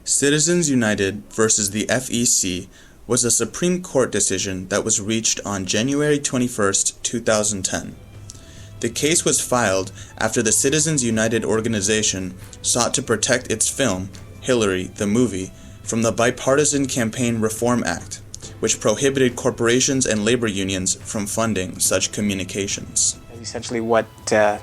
Citizens United versus the FEC was a Supreme Court decision that was reached on January 21, 2010. The case was filed after the Citizens United organization sought to protect its film, Hillary, the movie, from the Bipartisan Campaign Reform Act, which prohibited corporations and labor unions from funding such communications. Essentially what the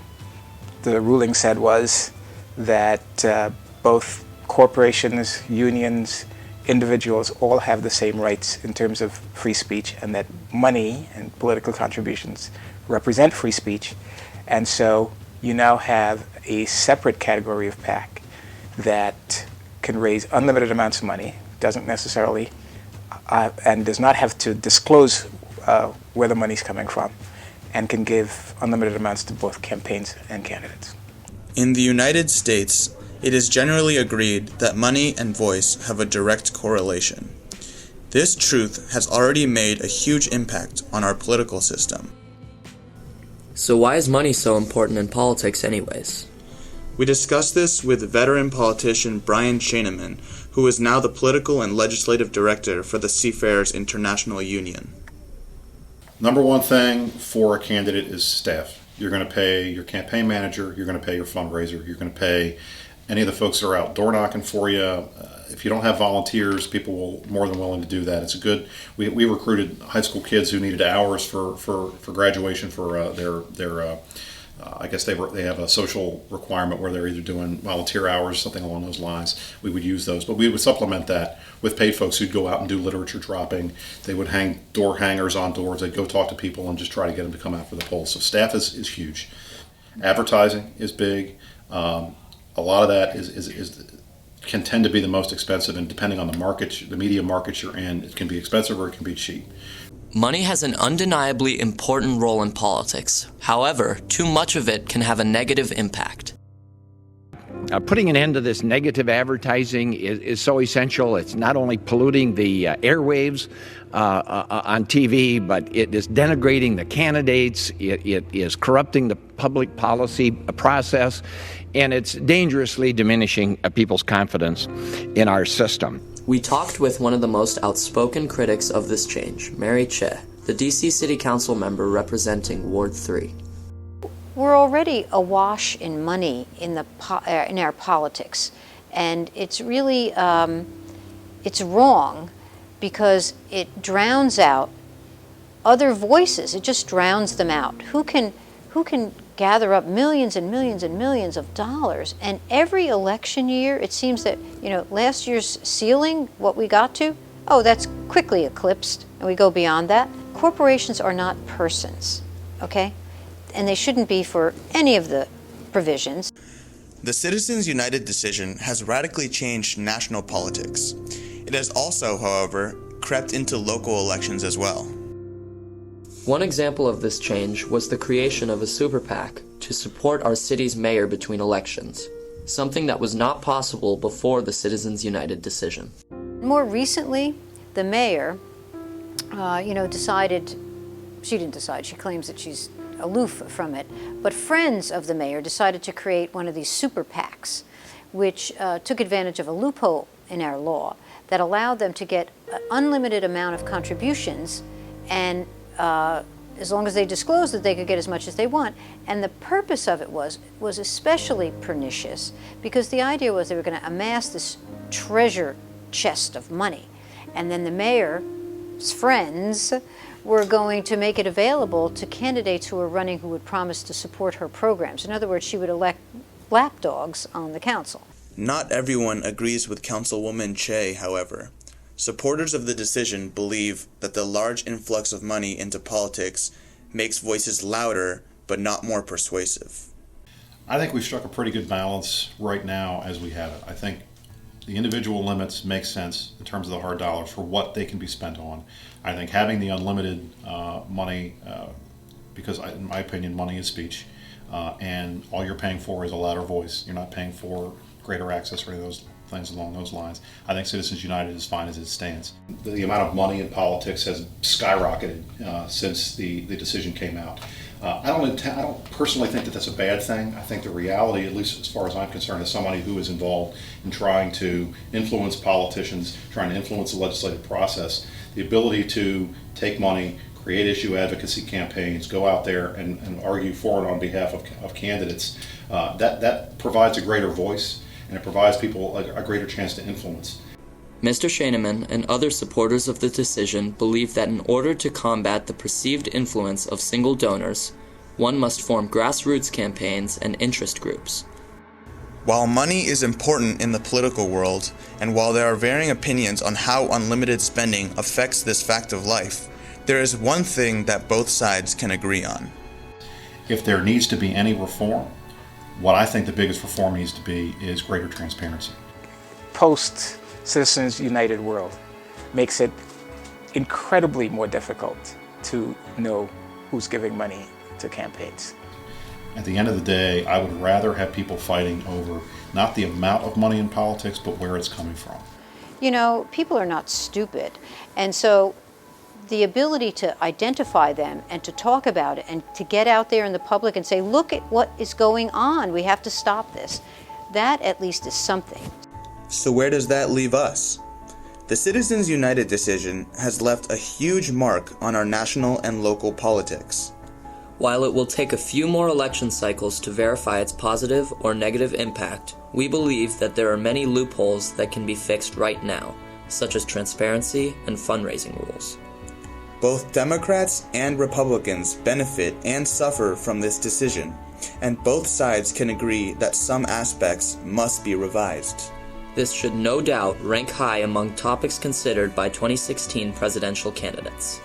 ruling said was that both corporations, unions, individuals all have the same rights in terms of free speech, and that money and political contributions represent free speech. And so you now have a separate category of PAC that can raise unlimited amounts of money, doesn't necessarily, and does not have to disclose where the money's coming from, and can give unlimited amounts to both campaigns and candidates. In the United States, it is generally agreed that money and voice have a direct correlation. This truth has already made a huge impact on our political system. So why is money so important in politics anyways? We discussed this with veteran politician Brian Schaineman, who is now the political and legislative director for the Seafarers International Union. Number one thing for a candidate is staff. You're going to pay your campaign manager, you're going to pay your fundraiser, you're going to pay any of the folks that are out door knocking for you. If you don't have volunteers, people will more than willing to do that. It's a good. We recruited high school kids who needed hours for graduation for their I guess they have a social requirement where they're either doing volunteer hours, something along those lines. We would use those, but we would supplement that with paid folks who'd go out and do literature dropping. They would hang door hangers on doors. They'd go talk to people and just try to get them to come out for the polls. So staff is huge. Advertising is big. A lot of that can tend to be the most expensive, and depending on the market, the media market you're in, it can be expensive or it can be cheap. Money has an undeniably important role in politics. However, too much of it can have a negative impact. Putting an end to this negative advertising is so essential. It's not only polluting the airwaves on TV, but it is denigrating the candidates, it is corrupting the public policy process, and it's dangerously diminishing people's confidence in our system. We talked with one of the most outspoken critics of this change, Mary Cheh, the D.C. City Council member representing Ward 3. We're already awash in money in our politics, and it's really it's wrong because it drowns out other voices. It just drowns them out. Who can gather up millions and millions and millions of dollars? And every election year, it seems that last year's ceiling, what we got to, that's quickly eclipsed, and we go beyond that. Corporations are not persons, okay? And they shouldn't be for any of the provisions. The Citizens United decision has radically changed national politics. It has also, however, crept into local elections as well. One example of this change was the creation of a super PAC to support our city's mayor between elections, something that was not possible before the Citizens United decision. More recently, the mayor, decided, she didn't decide, she claims that she's aloof from it, but friends of the mayor decided to create one of these super PACs, which took advantage of a loophole in our law that allowed them to get an unlimited amount of contributions, and as long as they disclosed that they could get as much as they want. And the purpose of it was especially pernicious, because the idea was they were going to amass this treasure chest of money, and then the mayor's friends were going to make it available to candidates who were running who would promise to support her programs. In other words, she would elect lapdogs on the council. Not everyone agrees with Councilwoman Cheh, however. Supporters of the decision believe that the large influx of money into politics makes voices louder but not more persuasive. I think we've struck a pretty good balance right now as we have it. I think the individual limits make sense in terms of the hard dollars for what they can be spent on. I think having the unlimited money, because in my opinion, money is speech, and all you're paying for is a louder voice. You're not paying for greater access or any of those things along those lines. I think Citizens United is fine as it stands. The amount of money in politics has skyrocketed since the decision came out. I don't personally think that that's a bad thing. I think the reality, at least as far as I'm concerned, as somebody who is involved in trying to influence politicians, trying to influence the legislative process, the ability to take money, create issue advocacy campaigns, go out there and argue for and on behalf of candidates, that provides a greater voice, and it provides people a greater chance to influence. Mr. Scheineman and other supporters of the decision believe that in order to combat the perceived influence of single donors, one must form grassroots campaigns and interest groups. While money is important in the political world, and while there are varying opinions on how unlimited spending affects this fact of life, there is one thing that both sides can agree on. If there needs to be any reform, what I think the biggest reform needs to be is greater transparency. Post Citizens United world makes it incredibly more difficult to know who's giving money to campaigns. At the end of the day, I would rather have people fighting over not the amount of money in politics, but where it's coming from. You know, people are not stupid, and so the ability to identify them and to talk about it and to get out there in the public and say, look at what is going on, we have to stop this, that at least is something. So where does that leave us? The Citizens United decision has left a huge mark on our national and local politics. While it will take a few more election cycles to verify its positive or negative impact, we believe that there are many loopholes that can be fixed right now, such as transparency and fundraising rules. Both Democrats and Republicans benefit and suffer from this decision, and both sides can agree that some aspects must be revised. This should no doubt rank high among topics considered by 2016 presidential candidates.